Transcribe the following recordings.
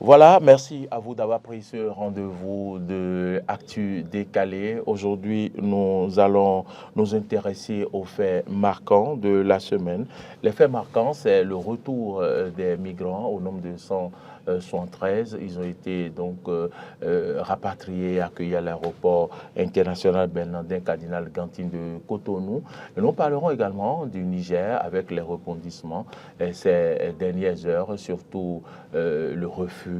Voilà, merci à vous d'avoir pris ce rendez-vous de Actu Décalé. Aujourd'hui, nous allons nous intéresser aux faits marquants de la semaine. Les faits marquants, c'est le retour des migrants au nombre de 113. Ils ont été donc rapatriés, accueillis à l'aéroport international Bernardin Cardinal Gantine de Cotonou. Et nous parlerons également du Niger avec les rebondissements ces dernières heures, surtout le refus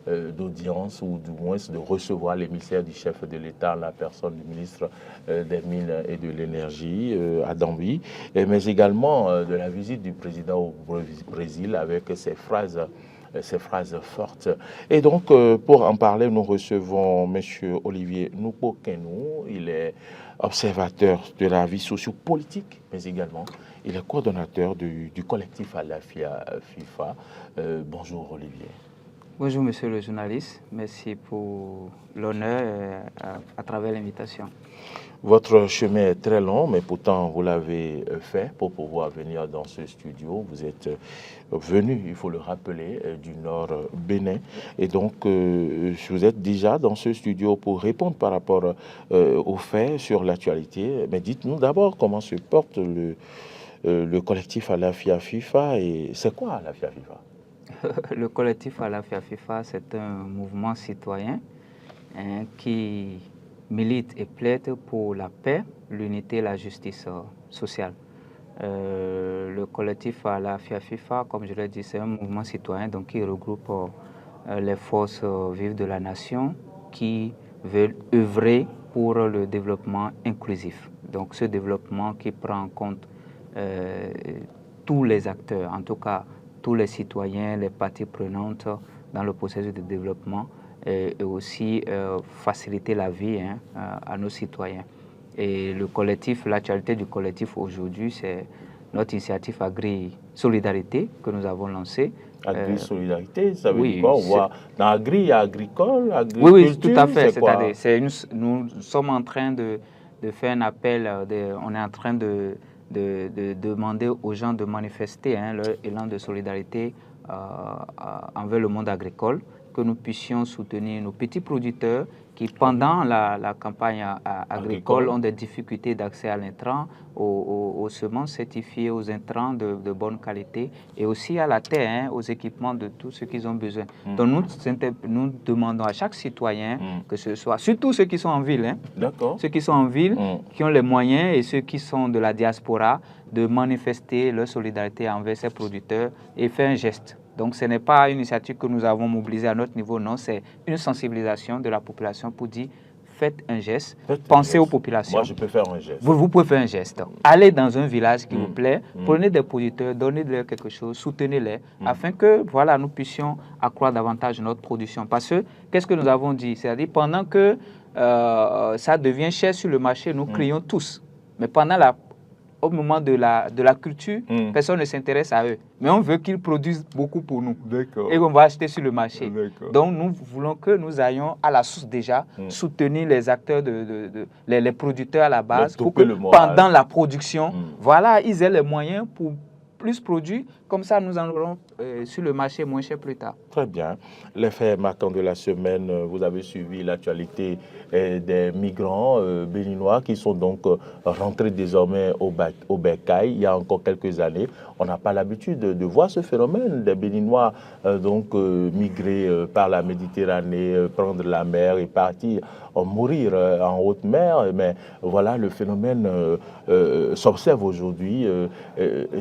d'audience ou du moins de recevoir l'émissaire du chef de l'État, la personne du ministre des Mines et de l'Énergie, à Dambi, mais également de la visite du président au Brésil avec ses phrases fortes. Et donc, pour en parler, nous recevons M. Olivier Noupo-Kenou. Il est observateur de la vie sociopolitique, mais également, il est coordonnateur du collectif Alafia FIFA. Bonjour Olivier. Bonjour monsieur le journaliste, merci pour l'honneur à travers l'invitation. Votre chemin est très long, mais pourtant vous l'avez fait pour pouvoir venir dans ce studio. Vous êtes venu, il faut le rappeler, du Nord Bénin. Et donc, vous êtes déjà dans ce studio pour répondre par rapport aux faits sur l'actualité. Mais dites-nous d'abord comment se porte le collectif Alafia FIFA et c'est quoi Alafia FIFA? Le collectif Alafia FIFA, c'est un mouvement citoyen qui milite et plaide pour la paix, l'unité et la justice sociale. Le collectif Alafia FIFA, comme je l'ai dit, c'est un mouvement citoyen donc, qui regroupe les forces vives de la nation qui veulent œuvrer pour le développement inclusif. Donc ce développement qui prend en compte tous les acteurs, en tout cas tous les citoyens, les parties prenantes dans le processus de développement et aussi faciliter la vie à nos citoyens. Et le collectif, l'actualité du collectif aujourd'hui, c'est notre initiative Agri-Solidarité que nous avons lancée. Agri-Solidarité, ça veut dire quoi? On voit dans Agri, il y a agricole, agriculture. Oui, tout à fait. C'est-à-dire, nous sommes en train de faire un appel, on est en train de demander aux gens de manifester leur élan de solidarité envers le monde agricole, que nous puissions soutenir nos petits producteurs qui, pendant la campagne agricole, ont des difficultés d'accès à l'intrant, aux semences certifiées, aux intrants de bonne qualité et aussi à la terre, aux équipements de tout ce qu'ils ont besoin. Donc nous demandons à chaque citoyen, que ce soit, surtout ceux qui sont en ville, ceux qui sont en ville, qui ont les moyens et ceux qui sont de la diaspora, de manifester leur solidarité envers ces producteurs et faire un geste. Donc ce n'est pas une initiative que nous avons mobilisée à notre niveau, non, c'est une sensibilisation de la population pour dire faites un geste, pensez aux populations. Moi, je peux faire un geste. Vous pouvez faire un geste. Allez dans un village qui vous plaît, prenez des producteurs, donnez-leur quelque chose, soutenez-les, afin que voilà, nous puissions accroître davantage notre production. Parce que, qu'est-ce que nous avons dit? C'est-à-dire, pendant que ça devient cher sur le marché, nous crions tous. Mais au moment de la culture, personne ne s'intéresse à eux. Mais on veut qu'ils produisent beaucoup pour nous. Et on va acheter sur le marché. Donc nous voulons que nous ayons à la source déjà soutenir les acteurs, les producteurs à la base, pour que pendant la production, voilà, ils aient les moyens pour plus produire. Comme ça, nous en aurons sur le marché moins cher plus tard. Très bien. Les faits marquants de la semaine, vous avez suivi l'actualité des migrants béninois qui sont donc rentrés désormais au Bercail. Il y a encore quelques années, on n'a pas l'habitude de voir ce phénomène des Béninois migrer par la Méditerranée, prendre la mer et partir mourir en haute mer. Mais voilà, le phénomène s'observe aujourd'hui.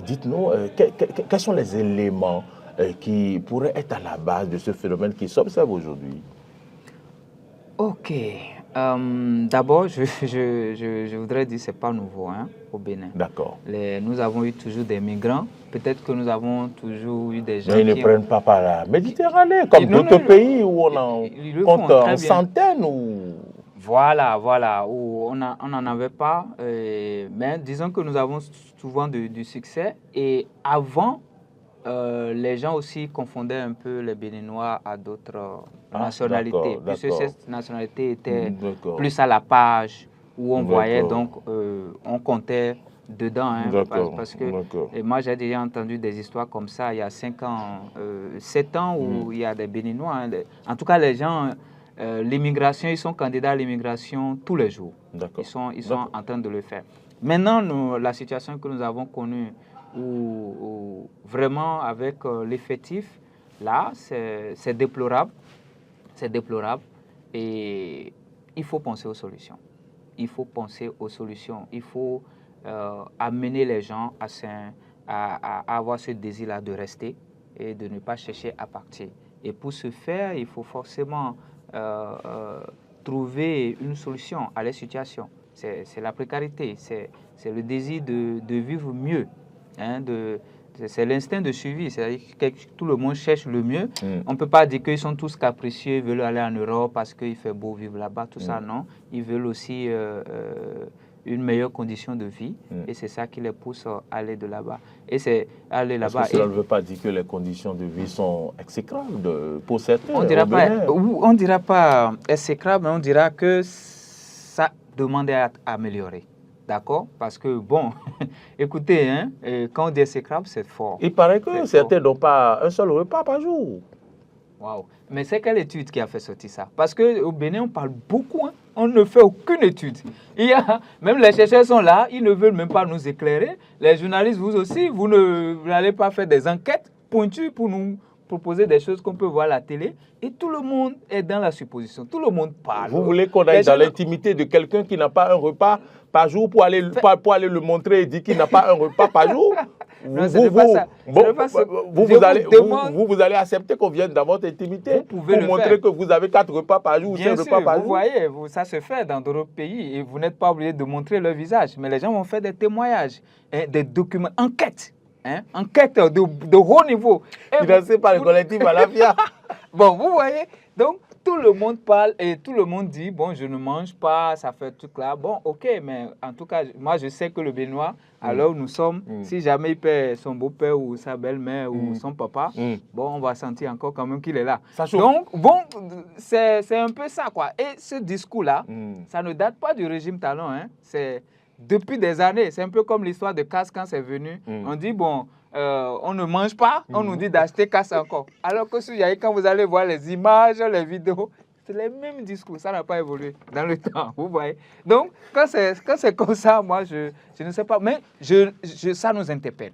Dites-nous, quels sont les éléments qui pourraient être à la base de ce phénomène qui s'observe aujourd'hui? Ok. D'abord, je voudrais dire que ce n'est pas nouveau au Bénin. D'accord. Nous avons eu toujours des migrants. Peut-être que nous avons toujours eu des gens mais ils ne prennent pas par la Méditerranée, comme d'autres pays où on en compte en centaines. Voilà, où on n'en avait pas. Mais disons que nous avons souvent du succès. Et avant, les gens aussi confondaient un peu les Béninois à d'autres nationalités, puisque cette nationalité était plus à la page, où on voyait, donc on comptait dedans. Hein, parce que et moi, j'ai déjà entendu des histoires comme ça il y a 5 ans, 7 ans, où il y a des Béninois. Hein, en tout cas, les gens, l'immigration, ils sont candidats à l'immigration tous les jours. Ils sont en train de le faire. Maintenant, la situation que nous avons connue, où vraiment avec l'effectif, là, c'est déplorable. C'est déplorable. Et il faut penser aux solutions. Il faut penser aux solutions. Il faut amener les gens à avoir ce désir-là de rester et de ne pas chercher à partir. Et pour ce faire, il faut forcément trouver une solution à la situation. C'est la précarité, c'est le désir de vivre mieux, hein, c'est l'instinct de survie, c'est-à-dire que tout le monde cherche le mieux. On ne peut pas dire qu'ils sont tous capricieux, ils veulent aller en Europe parce qu'il fait beau vivre là-bas, tout ça, non. Ils veulent aussi une meilleure condition de vie et c'est ça qui les pousse à aller de là-bas. Et c'est aller là-bas. Cela ne veut pas dire que les conditions de vie sont exécrables pour certains. On ne dira pas exécrables, mais on dira que ça demande à améliorer. D'accord? Parce que, bon, écoutez, hein, quand on dit exécrable, c'est fort. Il paraît que certains n'ont pas un seul repas par jour. Waouh! Mais c'est quelle étude qui a fait sortir ça? Parce qu'au Bénin, on parle beaucoup, hein? On ne fait aucune étude. Même les chercheurs sont là, ils ne veulent même pas nous éclairer. Les journalistes, vous aussi, vous n'allez pas faire des enquêtes pointues pour nous proposer des choses qu'on peut voir à la télé. Et tout le monde est dans la supposition. Tout le monde parle. Vous voulez qu'on aille dans l'intimité de quelqu'un qui n'a pas un repas par jour pour aller le montrer et dire qu'il n'a pas un repas par jour? Non, ce n'est pas ça. Vous allez accepter qu'on vienne dans votre intimité pour montrer que vous avez 4 repas par jour ou 5 repas par jour? Vous voyez, ça se fait dans d'autres pays et vous n'êtes pas obligé de montrer leur visage. Mais les gens vont faire des témoignages, des documents, enquêtes. Hein, enquête de haut niveau. Financé par le collectif à la FIA. Bon, vous voyez, donc tout le monde parle et tout le monde dit, bon, je ne mange pas, ça fait tout là. Bon, ok, mais en tout cas, moi, je sais que le Béninois, alors nous sommes, si jamais il perd son beau-père ou sa belle-mère ou son papa, bon, on va sentir encore quand même qu'il est là. Donc, bon, c'est un peu ça, quoi. Et ce discours-là, ça ne date pas du régime Talon, hein. C'est depuis des années. C'est un peu comme l'histoire de Casse quand c'est venu. On dit, bon, on ne mange pas, on nous dit d'acheter Casse encore. Alors que quand vous allez voir les images, les vidéos, c'est les mêmes discours. Ça n'a pas évolué dans le temps, vous voyez. Donc, quand c'est comme ça, moi, je ne sais pas. Mais ça nous interpelle.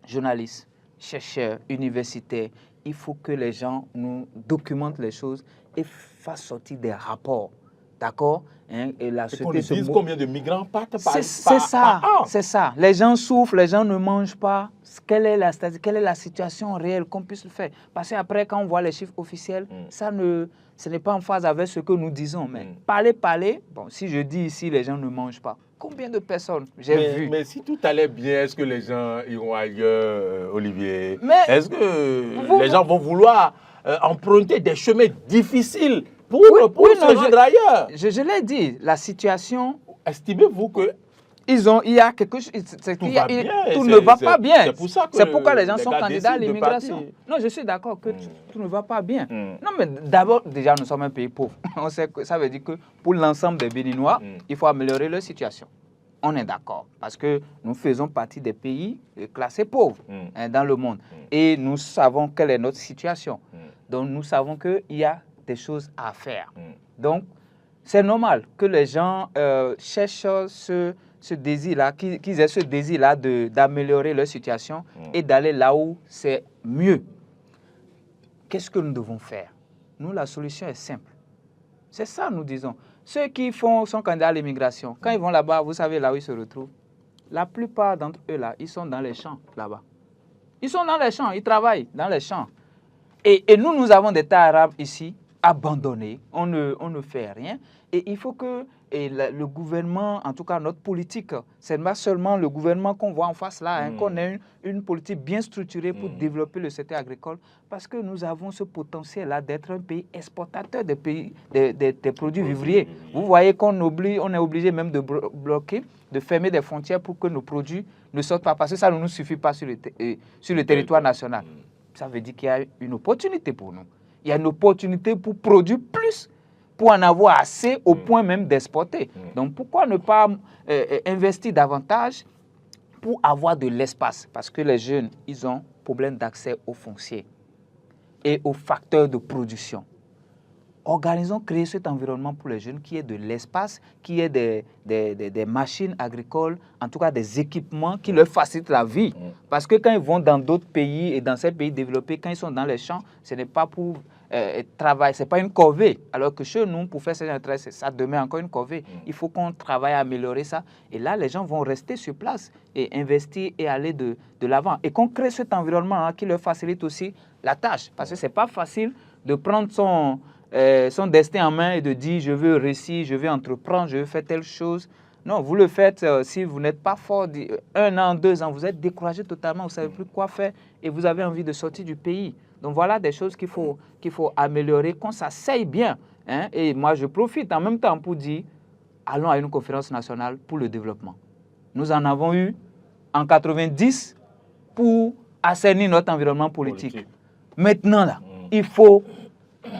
Journalistes, chercheurs, universitaires, il faut que les gens nous documentent les choses et fassent sortir des rapports. D'accord? Hein, et qu'on dise combien de migrants partent par an. C'est ça. Les gens souffrent, les gens ne mangent pas. Quelle est la situation réelle qu'on puisse le faire? Parce qu'après, quand on voit les chiffres officiels, ce n'est pas en phase avec ce que nous disons. Mais parler, bon, si je dis ici, les gens ne mangent pas. Combien de personnes j'ai vu? Mais si tout allait bien, est-ce que les gens iront ailleurs, Olivier? Est-ce que les gens vont vouloir emprunter des chemins difficiles pour se rendre ailleurs? Je l'ai dit, la situation... Estimez-vous que... Il y a quelque chose... Tout ne va pas bien. C'est pourquoi les gens sont candidats à l'immigration. Non, je suis d'accord que tout ne va pas bien. Non, mais d'abord, déjà, nous sommes un pays pauvre. On sait que ça veut dire que pour l'ensemble des Béninois, il faut améliorer leur situation. On est d'accord, parce que nous faisons partie des pays classés pauvres dans le monde. Et nous savons quelle est notre situation. Donc, nous savons qu'il y a des choses à faire. Donc, c'est normal que les gens cherchent ce désir-là, qu'ils aient ce désir-là d'améliorer leur situation et d'aller là où c'est mieux. Qu'est-ce que nous devons faire? Nous, la solution est simple. C'est ça, nous disons. Ceux qui sont candidats à l'immigration, quand ils vont là-bas, vous savez là où ils se retrouvent? La plupart d'entre eux, là, ils sont dans les champs, là-bas. Ils sont dans les champs, ils travaillent dans les champs. Et nous avons des terres arabes ici, abandonnés, on ne fait rien. Et il faut que le gouvernement, en tout cas notre politique, c'est pas seulement le gouvernement qu'on voit en face là, qu'on ait une politique bien structurée pour développer le secteur agricole, parce que nous avons ce potentiel-là d'être un pays exportateur des produits vivriers. Vous voyez qu'on est obligé même de bloquer, de fermer des frontières pour que nos produits ne sortent pas, parce que ça ne nous suffit pas sur le territoire national. Ça veut dire qu'il y a une opportunité pour nous. Il y a une opportunité pour produire plus, pour en avoir assez au point même d'exporter. Donc pourquoi ne pas investir davantage pour avoir de l'espace. Parce que les jeunes, ils ont problème d'accès aux fonciers et aux facteurs de production. Organisons, créer cet environnement pour les jeunes qui ait de l'espace, qui ait des machines agricoles, en tout cas des équipements qui leur facilitent la vie. Parce que quand ils vont dans d'autres pays et dans ces pays développés, quand ils sont dans les champs, ce n'est pas pour travailler, ce n'est pas une corvée. Alors que chez nous, pour faire ce genre de travail, ça demeure encore une corvée. Il faut qu'on travaille à améliorer ça. Et là, les gens vont rester sur place et investir et aller de l'avant. Et qu'on crée cet environnement qui leur facilite aussi la tâche. Parce que ce n'est pas facile de prendre son destin en main et de dire je veux réussir, je veux entreprendre, je veux faire telle chose. Non, vous le faites si vous n'êtes pas fort, 1 an, 2 ans, vous êtes découragé totalement, vous ne savez plus quoi faire et vous avez envie de sortir du pays. Donc voilà des choses qu'il faut améliorer, qu'on s'asseye bien. Hein. Et moi, je profite en même temps pour dire, allons à une conférence nationale pour le développement. Nous en avons eu en 90 pour assainir notre environnement politique. Maintenant, là, il faut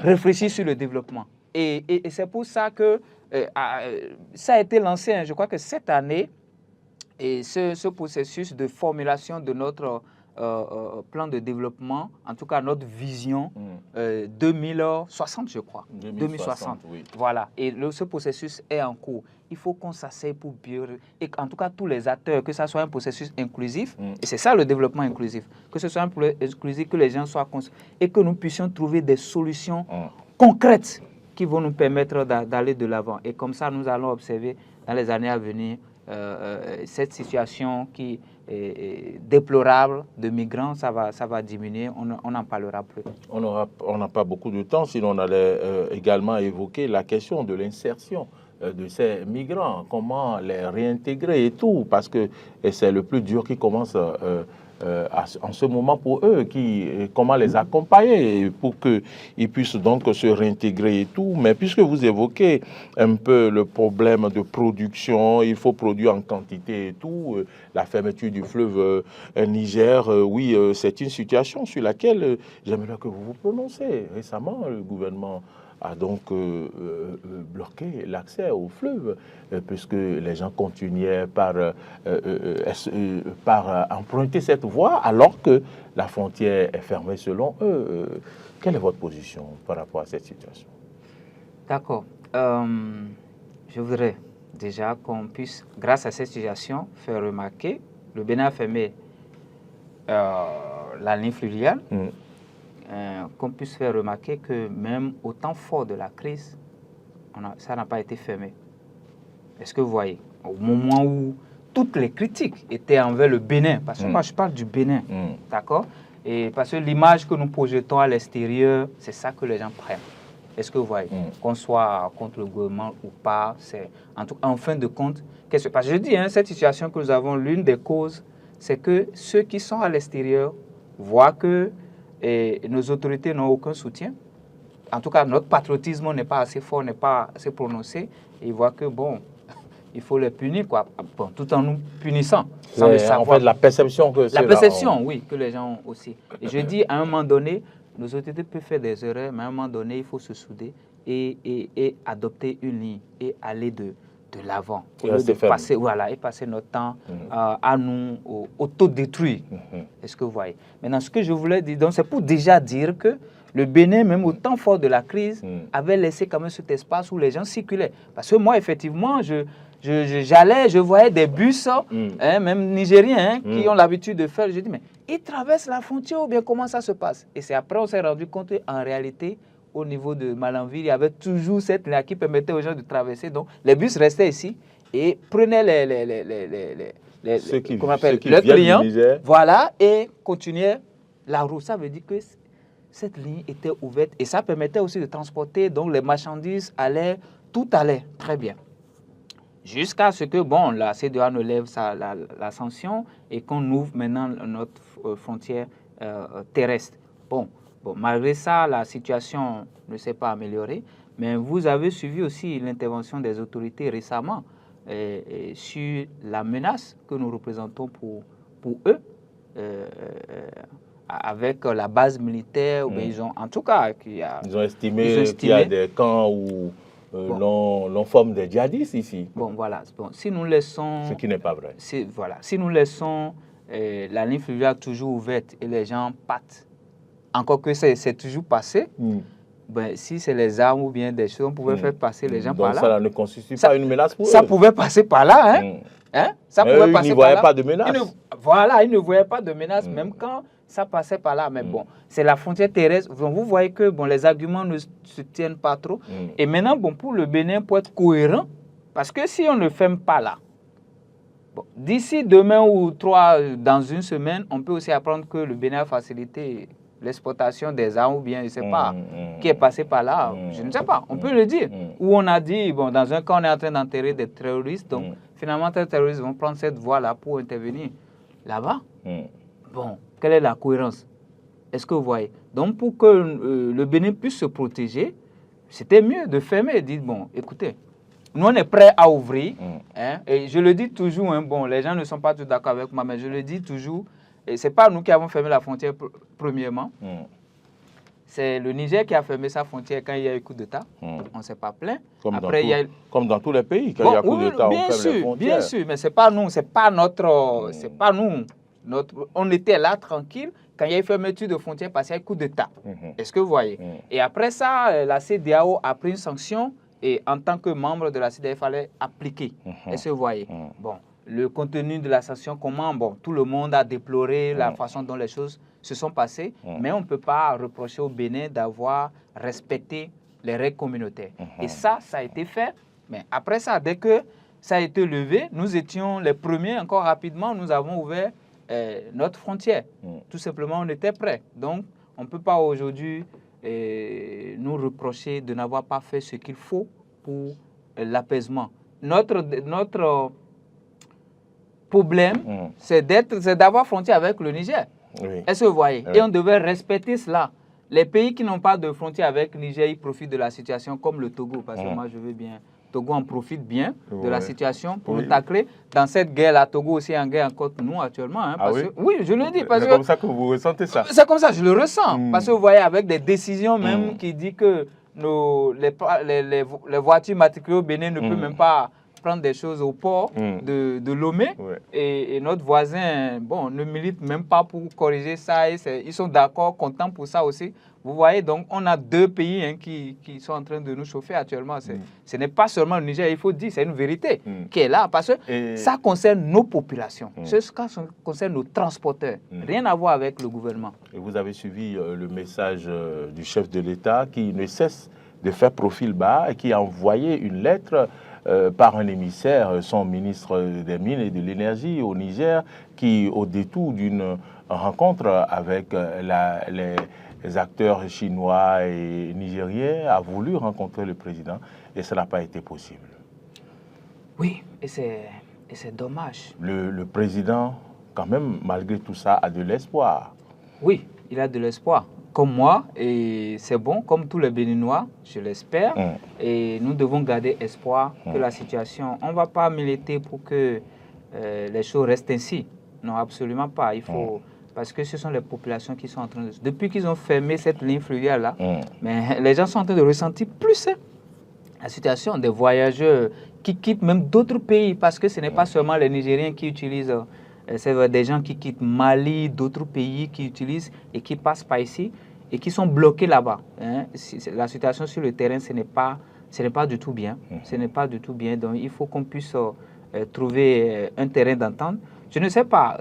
réfléchir sur le développement. Et c'est pour ça que ça a été lancé, hein, je crois que cette année, et ce processus de formulation de notre plan de développement, en tout cas notre vision 2060, je crois. 2060, oui. Voilà. Et ce processus est en cours. Il faut qu'on s'asseye pour bien... Et en tout cas, tous les acteurs, que ce soit un processus inclusif, et c'est ça le développement inclusif, que ce soit un processus inclusif, que les gens soient conscients, et que nous puissions trouver des solutions concrètes qui vont nous permettre d'aller de l'avant. Et comme ça, nous allons observer dans les années à venir cette situation qui est déplorable de migrants, ça va diminuer, on n'en parlera plus. On n'a pas beaucoup de temps, sinon on allait également évoquer la question de l'insertion de ces migrants, comment les réintégrer et tout, parce que c'est le plus dur qui commence en ce moment pour eux, comment les accompagner pour qu'ils puissent donc se réintégrer et tout. Mais puisque vous évoquez un peu le problème de production, il faut produire en quantité et tout, la fermeture du fleuve Niger, oui, c'est une situation sur laquelle j'aimerais que vous vous prononcez. Récemment, le gouvernement a donc bloqué l'accès au fleuve, puisque les gens continuaient par emprunter cette voie, alors que la frontière est fermée selon eux. Quelle est votre position par rapport à cette situation? D'accord. Je voudrais déjà qu'on puisse, grâce à cette situation, faire remarquer, le Bénin a fermé la ligne fluviale, qu'on puisse faire remarquer que même au temps fort de la crise, ça n'a pas été fermé. Est-ce que vous voyez? Au moment où toutes les critiques étaient envers le Bénin, parce que moi je parle du Bénin, d'accord? Et parce que l'image que nous projetons à l'extérieur, c'est ça que les gens prennent. Est-ce que vous voyez? Qu'on soit contre le gouvernement ou pas, c'est en fin de compte, parce que je dis, cette situation que nous avons, l'une des causes, c'est que ceux qui sont à l'extérieur voient que nos autorités n'ont aucun soutien. En tout cas, notre patriotisme n'est pas assez fort, n'est pas assez prononcé. Et ils voient que, bon, il faut les punir, quoi, bon, tout en nous punissant, sans le savoir. En fait, la perception que c'est la perception, oui, que les gens ont aussi. Et je dis, à un moment donné, nos autorités peuvent faire des erreurs, mais à un moment donné, il faut se souder et adopter une ligne et aller de l'avant. Au lieu de passer, voilà, et passer notre temps à nous autodétruire. Est-ce que vous voyez? Maintenant, ce que je voulais dire, c'est pour déjà dire que le Bénin, même au temps fort de la crise, avait laissé quand même cet espace où les gens circulaient. Parce que moi, effectivement, je voyais des bus, même nigériens, qui ont l'habitude de faire. Je dis, mais ils traversent la frontière ou bien comment ça se passe? Et c'est après on s'est rendu compte qu'en réalité, au niveau de Malanville, il y avait toujours cette ligne qui permettait aux gens de traverser. Donc, les bus restaient ici et prenaient les clients, voilà, et continuaient la route. Ça veut dire que cette ligne était ouverte et ça permettait aussi de transporter, donc les marchandises allaient, tout allait très bien. Jusqu'à ce que, bon, la CEDEAO ne lève la sanction et qu'on ouvre maintenant notre frontière terrestre. Bon, malgré ça, la situation ne s'est pas améliorée, mais vous avez suivi aussi l'intervention des autorités récemment sur la menace que nous représentons pour eux, avec la base militaire, ils ont, en tout cas, ils ont estimé qu'il y a des camps où l'on forme des djihadistes ici. Bon, voilà. Bon, si nous laissons... Ce qui n'est pas vrai. Voilà. Si nous laissons la ligne fluviale toujours ouverte et les gens partent, encore que c'est toujours passé, ben, si c'est les armes ou bien des choses, on pouvait faire passer les gens par là. Donc ça ne constitue pas une menace pour eux. Ça pouvait passer par là, hein? Ça pouvait passer ils ne voyaient pas de menace. Voilà, ils ne voyaient pas de menace, même quand ça passait par là. Mais bon, c'est la frontière terrestre. Donc, vous voyez que bon, les arguments ne se tiennent pas trop. Et maintenant, bon, pour le Bénin, pour être cohérent, parce que si on ne ferme pas là, bon, d'ici demain ou dans une semaine, on peut aussi apprendre que le Bénin a facilité l'exportation des armes ou bien, je ne sais pas, qui est passé par là, je ne sais pas, on peut le dire. Ou on a dit, bon, dans un cas, on est en train d'enterrer des terroristes, donc finalement, les terroristes vont prendre cette voie-là pour intervenir là-bas. Bon, quelle est la cohérence? Est-ce que vous voyez? Donc, pour que le Bénin puisse se protéger, c'était mieux de fermer et de dire, bon, écoutez, nous, on est prêts à ouvrir. Hein, et je le dis toujours, hein, bon, les gens ne sont pas tous d'accord avec moi, mais je le dis toujours, et ce n'est pas nous qui avons fermé la frontière premièrement. C'est le Niger qui a fermé sa frontière quand il y a eu coup d'État. On ne s'est pas plaint. Comme dans tous les pays, quand il y a coup d'État, on ferme les frontières. Bien sûr, mais ce n'est pas nous, c'est pas notre... C'est pas nous. On était là, tranquille, quand il y a eu fermeture de frontières parce qu'il y a eu coup d'État. Est-ce que vous voyez? Et après ça, la CEDEAO a pris une sanction et en tant que membre de la CEDEAO, il fallait appliquer. Est-ce que vous voyez? Bon, le contenu de la sanction, comment? Bon, tout le monde a déploré la façon dont les choses se sont passées, mais on ne peut pas reprocher au Bénin d'avoir respecté les règles communautaires. Et ça a été fait. Mais après ça, dès que ça a été levé, nous étions les premiers, encore rapidement, nous avons ouvert notre frontière. Tout simplement, on était prêts. Donc, on ne peut pas aujourd'hui nous reprocher de n'avoir pas fait ce qu'il faut pour l'apaisement. Notre problème, c'est d'avoir frontière avec le Niger. Oui. Est-ce que vous voyez? Et on devait respecter cela. Les pays qui n'ont pas de frontière avec le Niger, ils profitent de la situation, comme le Togo, parce que moi, je veux bien... Togo en profite bien de la situation pour nous tacler. Dans cette guerre-là, Togo aussi est en guerre contre nous actuellement. Hein, parce que, oui, je le dis. C'est comme ça que vous ressentez ça? C'est comme ça, je le ressens. Parce que vous voyez, avec des décisions même qui disent que les voitures matriculées au Bénin ne peuvent même pas prendre des choses au port de Lomé. Et notre voisin, bon, ne milite même pas pour corriger ça. Ils sont d'accord, contents pour ça aussi. Vous voyez, donc, on a deux pays qui sont en train de nous chauffer actuellement. Ce n'est pas seulement le Niger, il faut dire, c'est une vérité qui est là. Parce que ça concerne nos populations. Ça concerne nos transporteurs. Rien à voir avec le gouvernement. Et vous avez suivi le message du chef de l'État qui ne cesse de faire profil bas et qui a envoyé une lettre par un émissaire, son ministre des Mines et de l'Énergie au Niger, qui, au détour d'une rencontre avec les acteurs chinois et nigériens, a voulu rencontrer le président et ça n'a pas été possible. Oui, et c'est dommage. Le président, quand même, malgré tout ça, a de l'espoir. Oui, il a de l'espoir. Comme moi, et c'est bon, comme tous les Béninois, je l'espère. Et nous devons garder espoir que la situation... On ne va pas militer pour que les choses restent ainsi. Non, absolument pas. Il faut... Parce que ce sont les populations qui sont en train de... Depuis qu'ils ont fermé cette ligne fluviale-là, mais les gens sont en train de ressentir plus la situation des voyageurs qui quittent même d'autres pays, parce que ce n'est pas seulement les Nigériens qui utilisent... C'est des gens qui quittent Mali, d'autres pays qui utilisent et qui passent par ici et qui sont bloqués là-bas. Hein. La situation sur le terrain, ce n'est pas du tout bien. Ce n'est pas du tout bien. Donc, il faut qu'on puisse trouver un terrain d'entente. Je ne sais pas...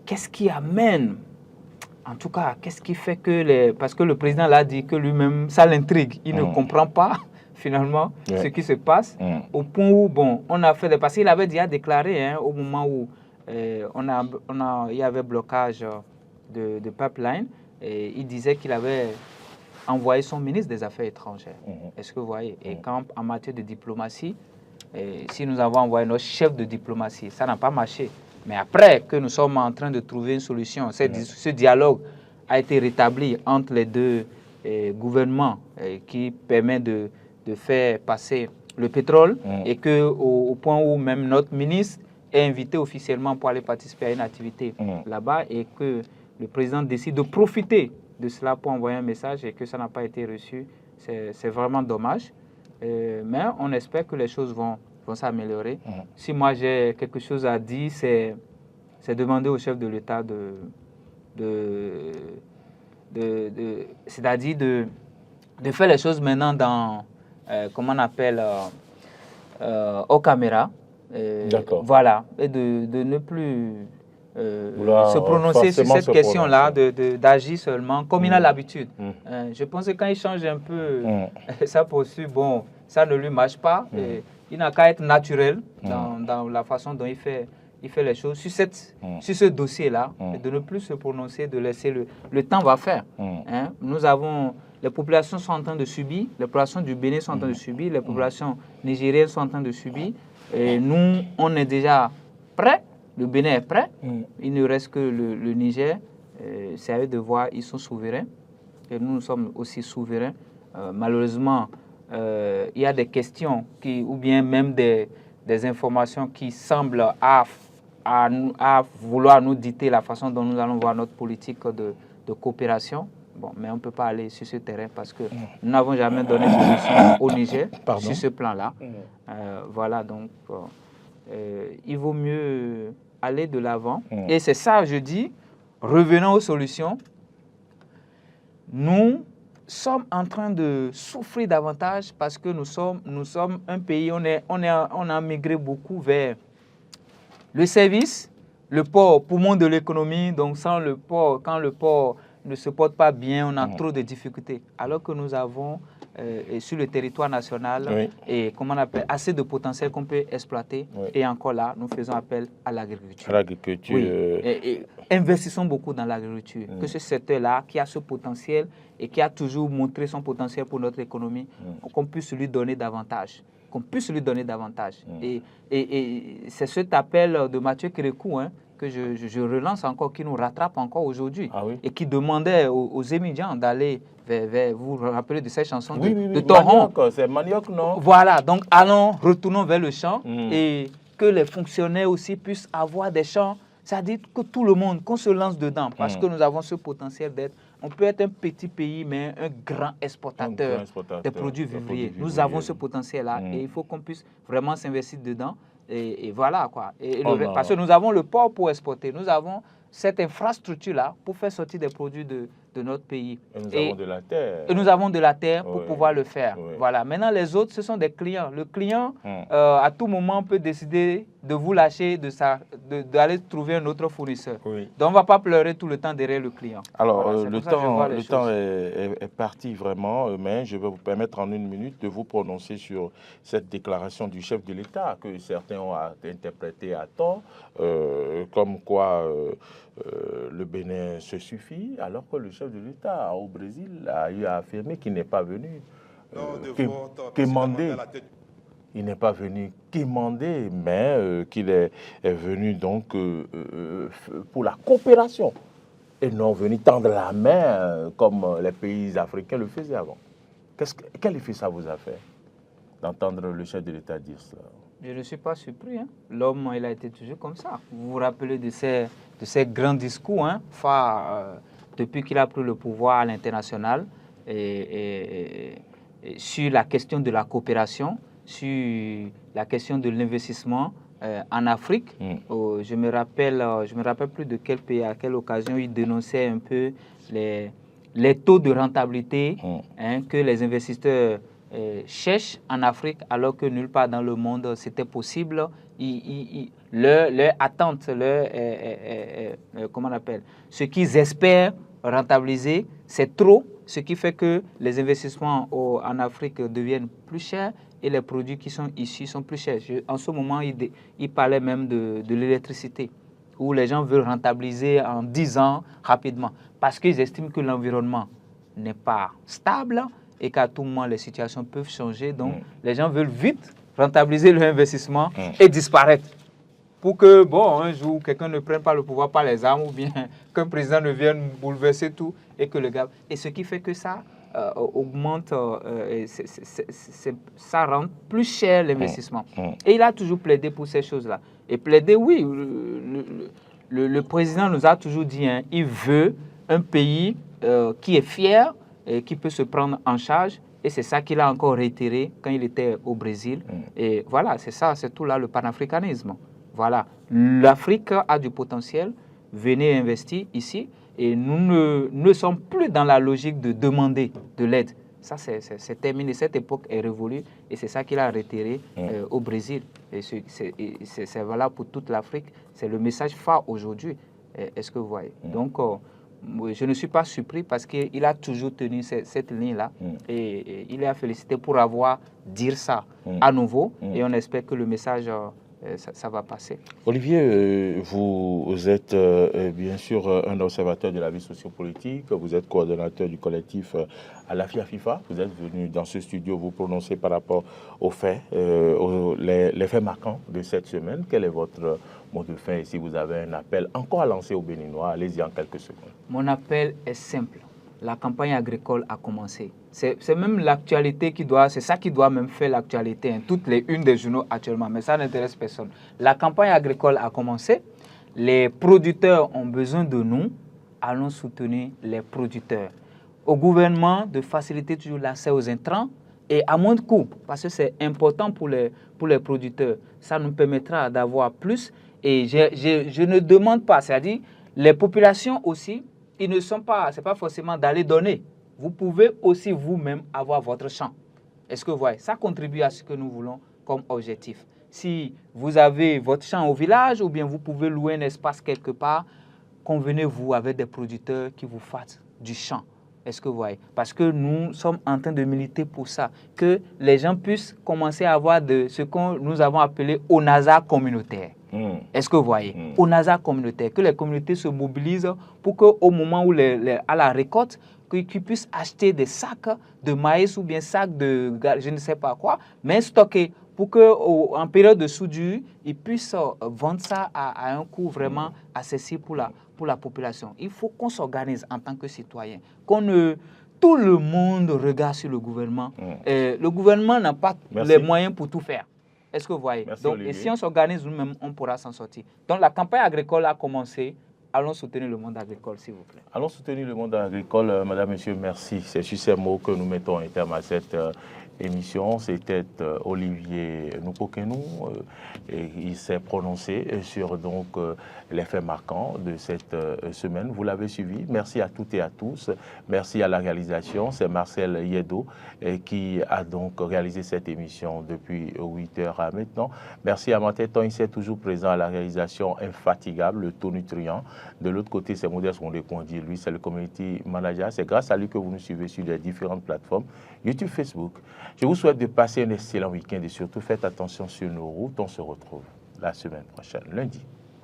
qu'est-ce qui amène, en tout cas, qu'est-ce qui fait que parce que le président l'a dit que lui-même, ça l'intrigue. Il ne comprend pas, finalement, ce qui se passe, au point où, bon, on a fait parce qu'il avait déjà déclaré, hein, au moment où il y avait blocage de pipeline, et il disait qu'il avait envoyé son ministre des Affaires étrangères. Est-ce que vous voyez? Et quand, en matière de diplomatie, si nous avons envoyé notre chef de diplomatie, ça n'a pas marché. Mais après que nous sommes en train de trouver une solution, ce dialogue a été rétabli entre les deux gouvernements qui permet de faire passer le pétrole et qu'au point où même notre ministre est invité officiellement pour aller participer à une activité là-bas et que le président décide de profiter de cela pour envoyer un message et que ça n'a pas été reçu, c'est vraiment dommage. Mais on espère que les choses vont s'améliorer. Si moi j'ai quelque chose à dire, c'est demander au chef de l'État c'est-à-dire de faire les choses maintenant dans, comment on appelle, aux caméras. D'accord. Voilà, et de ne plus se prononcer sur cette question-là, d'agir seulement comme il a l'habitude. Je pense que quand il change un peu sa posture, bon, ça ne lui marche pas. Il n'a qu'à être naturel dans la façon dont il fait les choses. Sur ce dossier-là, de ne plus se prononcer, de laisser le temps va faire. Les populations sont en train de subir, les populations du Bénin sont en train de subir, les populations nigériennes sont en train de subir. Et nous, on est déjà prêts, le Bénin est prêt, il ne reste que le Niger, c'est à eux de voir, ils sont souverains, et nous sommes aussi souverains. Malheureusement, il y a des questions ou bien même des informations qui semblent à vouloir nous dicter la façon dont nous allons voir notre politique de coopération. Bon, mais on ne peut pas aller sur ce terrain parce que nous n'avons jamais donné de solution au Niger sur ce plan-là. Voilà, donc il vaut mieux aller de l'avant. Et c'est ça, je dis, revenons aux solutions. Nous sommes en train de souffrir davantage parce que nous sommes un pays, on a migré beaucoup vers le service, le port, poumon de l'économie. Donc sans le port, quand le port ne se porte pas bien, on a trop de difficultés. Alors que nous avons sur le territoire national et comment on appelle, assez de potentiel qu'on peut exploiter. Et encore là, nous faisons appel à l'agriculture. L'agriculture. Et investissons beaucoup dans l'agriculture. Que ce secteur-là qui a ce potentiel et qui a toujours montré son potentiel pour notre économie, qu'on puisse lui donner davantage. Et c'est cet appel de Mathieu Kérékou que je relance encore, qui nous rattrape encore aujourd'hui. Et qui demandait aux émigrants d'aller vers, vous vous rappelez de cette chanson de Toron. C'est Manioc, non? Voilà, donc retournons vers le champ et que les fonctionnaires aussi puissent avoir des champs. C'est-à-dire que tout le monde, qu'on se lance dedans, parce que nous avons ce potentiel d'être. On peut être un petit pays, mais un grand exportateur des produits vivriers. Nous avons ce potentiel-là et il faut qu'on puisse vraiment s'investir dedans. Et voilà quoi. Parce que nous avons le port pour exporter. Nous avons cette infrastructure-là pour faire sortir des produits de notre pays. Et nous avons de la terre. Et nous avons de la terre pour pouvoir le faire. Voilà. Maintenant, les autres, ce sont des clients. Le client, à tout moment, peut décider de vous lâcher, d'aller trouver un autre fournisseur. Donc, on ne va pas pleurer tout le temps derrière le client. Alors, voilà, le temps est parti vraiment, mais je vais vous permettre en une minute de vous prononcer sur cette déclaration du chef de l'État que certains ont interprétée à tort, comme quoi le Bénin se suffit, alors que le chef de l'État au Brésil a eu à affirmer qu'il n'est pas venu quémander. Il n'est pas venu quémander, mais qu'il est venu donc pour la coopération et non venu tendre la main comme les pays africains le faisaient avant. Quel effet ça vous a fait d'entendre le chef de l'État dire cela? Je ne suis pas surpris. L'homme, il a été toujours comme ça. Vous vous rappelez de ces grands discours depuis qu'il a pris le pouvoir à l'international et sur la question de la coopération, sur la question de l'investissement en Afrique. Je me rappelle plus de quel pays, à quelle occasion il dénonçait un peu les taux de rentabilité que les investisseurs cherchent en Afrique, alors que nulle part dans le monde c'était possible. Leur attente, comment on appelle, ce qu'ils espèrent rentabiliser, c'est trop, ce qui fait que les investissements en Afrique deviennent plus chers et les produits qui sont ici sont plus chers. En ce moment, il parlait même de l'électricité, où les gens veulent rentabiliser en 10 ans rapidement, parce qu'ils estiment que l'environnement n'est pas stable et qu'à tout moment, les situations peuvent changer. Donc, les gens veulent vite rentabiliser leur investissement et disparaître. Pour que, un jour, quelqu'un ne prenne pas le pouvoir par les armes ou bien qu'un président ne vienne bouleverser tout et que le gars... Et ce qui fait que ça augmente, ça rend plus cher l'investissement. Et il a toujours plaidé pour ces choses-là. Et plaidé, oui, le président nous a toujours dit, il veut un pays qui est fier qui peut se prendre en charge. Et c'est ça qu'il a encore réitéré quand il était au Brésil. Et voilà, c'est ça, c'est tout là le panafricanisme. Voilà, l'Afrique a du potentiel, venez investir ici. Et nous ne sommes plus dans la logique de demander de l'aide. Ça, c'est terminé, cette époque est révolue et c'est ça qu'il a réitéré au Brésil. Et c'est valable pour toute l'Afrique. C'est le message phare aujourd'hui. Est-ce que vous voyez? Donc, je ne suis pas surpris parce qu'il a toujours tenu cette ligne-là et il est à féliciter pour avoir dit ça à nouveau et on espère que le message, ça va passer. Olivier, vous êtes bien sûr un observateur de la vie sociopolitique, vous êtes coordonnateur du collectif à la FIFA. Vous êtes venu dans ce studio vous prononcer par rapport aux faits, les faits marquants de cette semaine. Quel est votre mot de fin et si vous avez un appel encore à lancer aux Béninois, allez-y en quelques secondes. Mon appel est simple. La campagne agricole a commencé. C'est même l'actualité c'est ça qui doit même faire l'actualité, hein, toutes les unes des journaux actuellement, mais ça n'intéresse personne. La campagne agricole a commencé. Les producteurs ont besoin de nous. Allons soutenir les producteurs. Au gouvernement de faciliter toujours l'accès aux intrants et à moins de coûts, parce que c'est important pour les producteurs. Ça nous permettra d'avoir plus. Et je ne demande pas, c'est-à-dire les populations aussi, ils ne sont pas, c'est pas forcément d'aller donner. Vous pouvez aussi vous-même avoir votre champ. Est-ce que vous voyez? Ça contribue à ce que nous voulons comme objectif. Si vous avez votre champ au village ou bien vous pouvez louer un espace quelque part, convenez-vous avec des producteurs qui vous fassent du champ. Est-ce que vous voyez? Parce que nous sommes en train de militer pour ça, que les gens puissent commencer à avoir de ce que nous avons appelé ONASA communautaire. Est-ce que vous voyez? ONASA communautaire, que les communautés se mobilisent pour qu'au moment où à la récolte, qu'ils puissent acheter des sacs de maïs ou bien sacs de je ne sais pas quoi, mais stocker pour qu'en période de soudure, ils puissent vendre ça à un coût vraiment accessible pour la population. Il faut qu'on s'organise en tant que citoyen, tout le monde regarde sur le gouvernement. Le gouvernement n'a pas les moyens pour tout faire. Est-ce que vous voyez? Merci, donc, Olivier. et si on s'organise nous-mêmes, on pourra s'en sortir. Donc la campagne agricole a commencé. Allons soutenir le monde agricole, s'il vous plaît. Allons soutenir le monde agricole. Madame, Monsieur, merci. C'est sur ces mots que nous mettons un terme à cette émission. C'était Olivier Noupokenou. Et il s'est prononcé sur donc, les faits marquants de cette semaine. Vous l'avez suivi. Merci à toutes et à tous. Merci à la réalisation. C'est Marcel Yedo qui a donc réalisé cette émission depuis 8 heures à maintenant. Merci à Matéton. Il est toujours présent à la réalisation, infatigable, le tonitruant. De l'autre côté, c'est Modeste Mondé-Kondi. Lui, c'est le community manager. C'est grâce à lui que vous nous suivez sur les différentes plateformes, YouTube, Facebook. Je vous souhaite de passer un excellent week-end et surtout faites attention sur nos routes. On se retrouve la semaine prochaine, lundi.